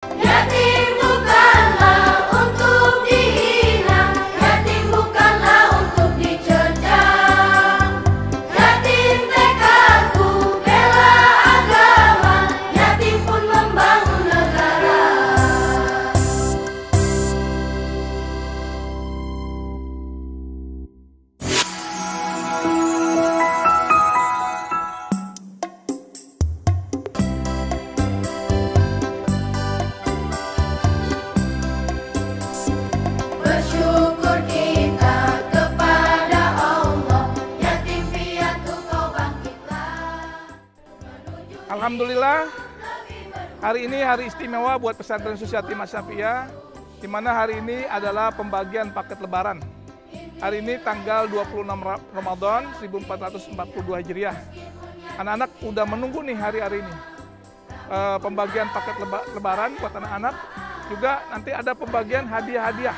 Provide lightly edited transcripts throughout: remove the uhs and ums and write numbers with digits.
Yatim bukanlah untuk dihina, yatim bukanlah untuk dicercah. Yatim tekadku bela agama, yatim pun membangun negara. Bersyukur kita kepada Allah, yatim piatu kau bangkitlah. Alhamdulillah, hari ini hari istimewa buat Pesantren Susi Yatim Asy-Syafiyah, di mana hari ini adalah pembagian paket lebaran. Hari ini tanggal 26 Ramadan 1442 Hijriah. Anak-anak udah menunggu nih hari-hari ini. Pembagian paket lebaran buat anak-anak, juga nanti ada pembagian hadiah-hadiah.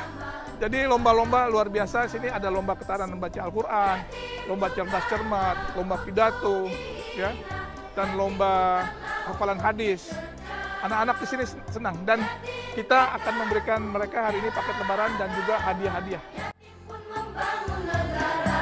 Jadi lomba-lomba luar biasa. Sini ada lomba ketahanan membaca Al-Quran, lomba cerdas cermat, lomba pidato, ya, dan lomba hafalan hadis. Anak-anak di sini senang, dan kita akan memberikan mereka hari ini paket lebaran dan juga hadiah-hadiah. Membangun negara.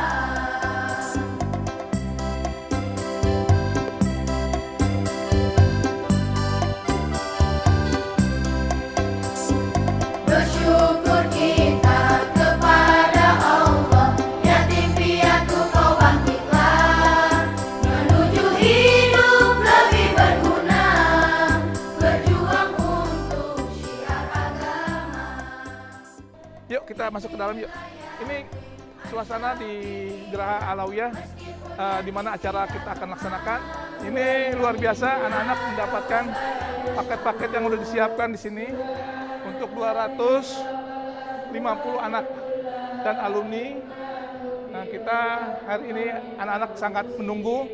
Bersyukur kita kepada Allah, yatim piatu kau bangkitlah, menuju hidup lebih berguna, berjuang untuk syiar agama. Yuk kita masuk ke dalam yuk. Ini suasana di Geraha Alawiyah, di mana acara kita akan laksanakan. Ini luar biasa, anak-anak mendapatkan paket-paket yang udah disiapkan di sini untuk 250 anak dan alumni. Nah, kita hari ini anak-anak sangat menunggu,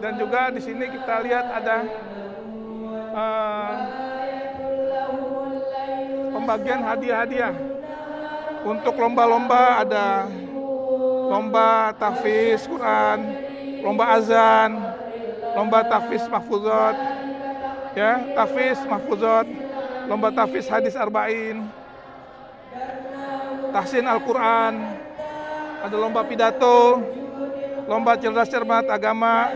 dan juga di sini kita lihat ada pembagian hadiah-hadiah. Untuk lomba-lomba ada lomba tahfiz Quran, lomba azan, lomba tahfiz mahfuzat, ya, tahfiz mahfuzat, lomba tahfiz hadis arba'in, tahsin Al-Quran, ada lomba pidato, lomba cerdas cermat agama.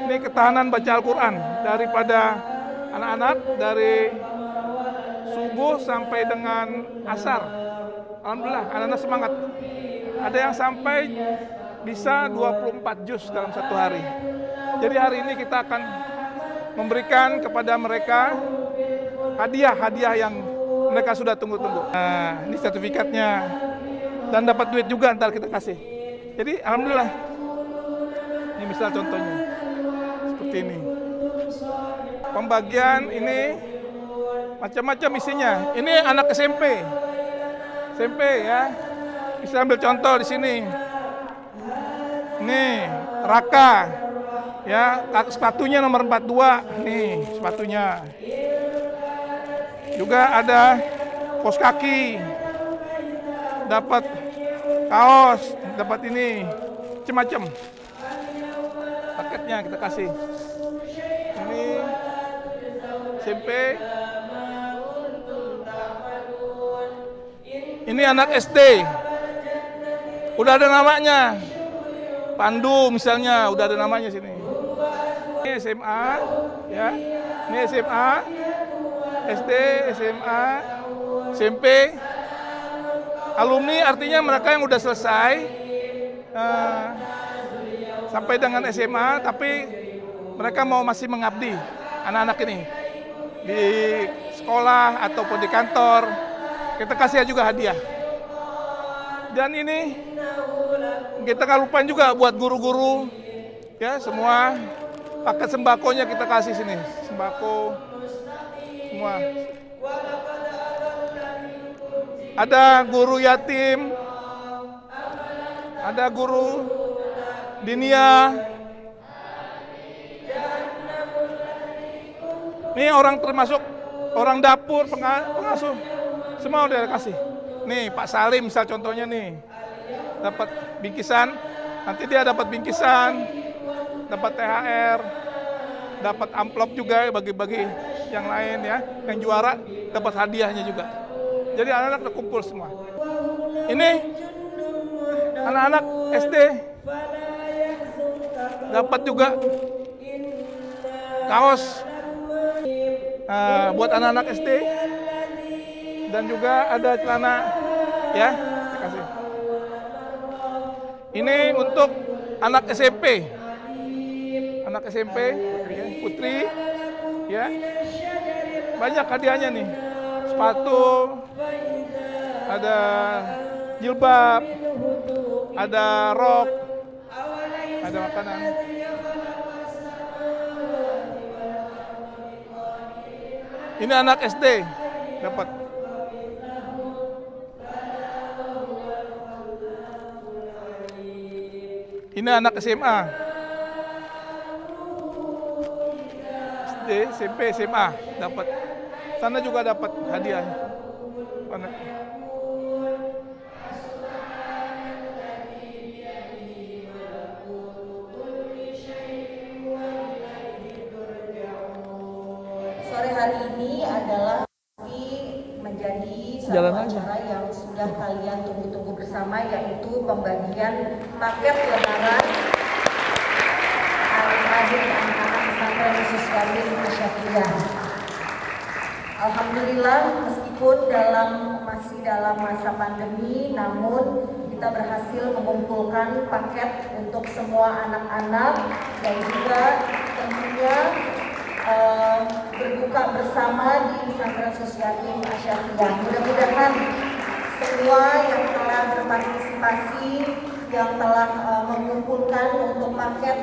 Ini ketahanan baca Al-Quran daripada anak-anak dari subuh sampai dengan asar. Alhamdulillah, anak-anak semangat. Ada yang sampai bisa 24 juz dalam satu hari. Jadi hari ini kita akan memberikan kepada mereka hadiah-hadiah yang mereka sudah tunggu-tunggu. Nah, ini sertifikatnya. Dan dapat duit juga ntar kita kasih. Jadi alhamdulillah. Ini misal contohnya. Seperti ini. Pembagian ini macam-macam isinya. Ini anak SMP. SMP ya. Bisa ambil contoh di sini. Nih, Raka. Ya, sepatunya nomor 42. Nih, sepatunya. Juga ada kos kaki. Dapat kaos, dapat ini. Macam-macam. Paketnya kita kasih. Ini SMP. Ini anak SD. Udah ada namanya. Pandu misalnya, udah ada namanya sini. Ini SMA, ya. Ini SMA, SD, SMA, SMP. Alumni artinya mereka yang udah selesai sampai dengan SMA, tapi mereka mau masih mengabdi, anak-anak ini di sekolah ataupun di kantor. Kita kasih juga hadiah. Dan ini kita nggak lupain juga buat guru-guru, ya, semua paket sembakonya kita kasih sini, sembako semua. Ada guru yatim, ada guru dinia. Ini orang termasuk orang dapur, pengasuh, semua udah kasih. Nih Pak Salim misal contohnya nih, dapat bingkisan, nanti dia dapat bingkisan, dapat THR, dapat amplop juga bagi-bagi. yang lain ya, yang juara dapat hadiahnya juga. Jadi anak-anak terkumpul semua. Ini anak-anak SD dapat juga kaos buat anak-anak SD dan juga ada celana ya. Terima kasih. Ini untuk anak SMP. Anak SMP, ya, Putri, ya, banyak hadiahnya nih, sepatu, ada jilbab, ada rok, ada makanan. Ini anak SD dapat. Ini anak SMA. SD, SMP, SMA dapat. Sana juga dapat hadiah. Sore hari ini adalah menjadi satu acara yang sudah kalian tunggu-tunggu bersama, yaitu pembagian paket lebaran adik-adik anak-anak pesantren khusus Yatim Asyafiah. Alhamdulillah, meskipun masih dalam masa pandemi, namun kita berhasil mengumpulkan paket untuk semua anak-anak dan juga tentunya berbuka bersama di pesantren khusus Yatim Asyafiah. Mudah-mudahan semua yang telah berpartisipasi, yang telah mengumpulkan untuk paket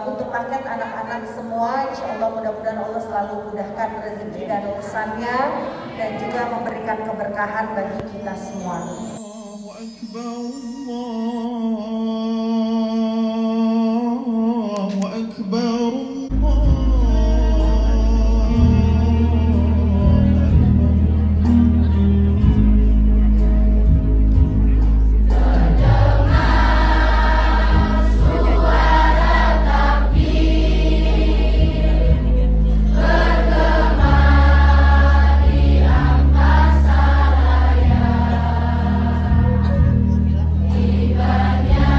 untuk paket anak-anak semua, insya Allah mudah-mudahan Allah selalu mudahkan rezeki dan urusannya dan juga memberikan keberkahan bagi kita semua. Allahu Akbar. Tibanya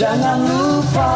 Jangan lupa